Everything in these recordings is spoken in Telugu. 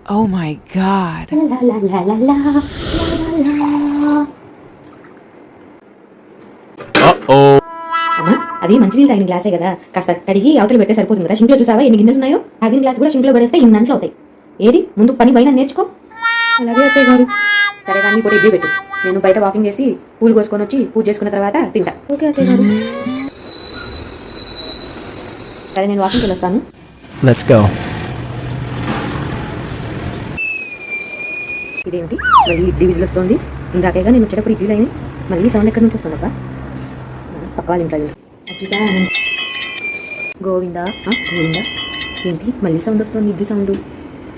Oh my god. Uh-oh. అమ్మా, అది మంచినీళ్ళు తాగిన గ్లాసే కదా, కాస్త కడిగి అవతల పెడితే సరిపోతుంది కదా. షింక్లో చూసావా ఎన్ని గిన్నెలు ఉన్నాయో? తాగిన గ్లాస్ కూడా షింక్లో పడేస్తే ఇన్ని అంట్లు అవుతాయి. ఏది ముందు పని పైన నేర్చుకో. అలాగే అత్తయ్య గారు. సరే దాన్ని కూడా ఇడ్లీ పెట్టు, నేను బయట వాకింగ్ చేసి పూలు కోసుకొని వచ్చి పూజ చేసుకున్న తర్వాత తింటా. ఓకే అత్తయ్య గారు. సరే నేను వాకింగ్కి వెళ్ళొస్తాను. Let's go. ఇదేంటి మళ్ళీ ఇడ్లీ విజిల్ వస్తుంది? ఇందాకేగా నేను వచ్చేటప్పుడు ఇడ్లీ అయినాయి, మళ్ళీ సౌండ్ ఎక్కడి నుంచి వస్తుందబ్బా? పక్క వాళ్ళ ఇంట్లో గోవిందా గోవిందా, ఏంటి మళ్ళీ సౌండ్ వస్తుంది? ఇడ్లీ సౌండ్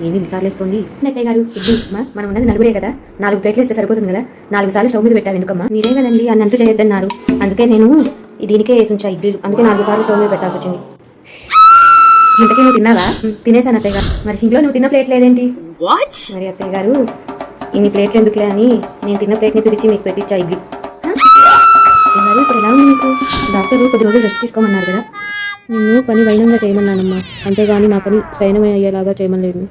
ఏంటి ఇన్నిసార్లు వేస్తుంది? అత్తయ్య గారు ఇడ్లీ మనం ఉన్నది నలుగురే కదా, 4 ప్లేట్లు వేస్తే సరిపోతుంది కదా, 4 సార్లు స్టవ్ మీద పెట్టావు ఎందుకమ్మా? మీరే కదండి అన్నంటూ చేయొద్దన్నారు, అందుకే నేను దీనికే వేసి ఉంచా ఇడ్లీలు, అందుకే 4 సార్లు స్టవ్ మీద పెట్టాల్సి వచ్చింది. ఇంతకీ నువ్వు తిన్నావా? తినేసాను అత్తయ్య గారు. మరి ఇంట్లో నువ్వు తిన్న ప్లేట్ లేదేంటి? మరి అత్తయ్య గారు ఇన్ని ప్లేట్లు ఎందుకులే అని నేను తిన్న ప్లేట్ని పిలిచి మీకు పెట్టించా ఇడ్లీ. గారు ఇప్పుడు ఎలా ఉంది మీకు? డాక్టర్ కొద్ది రోజులు రెస్ట్ తీసుకోమన్నారు కదా. నేను పని వైనంగా చేయమన్నానమ్మా, అంతేగాని నా పని సైనమే అయ్యేలాగా చేయమనలేదు.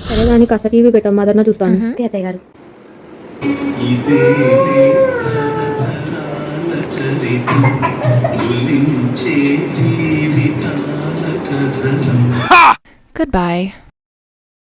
సరే కానీ కాస్త టీవీ పెట్టమ్మా, అదన్నా చూస్తాను. ఓకే అత్తయ్య గారు. Goodbye.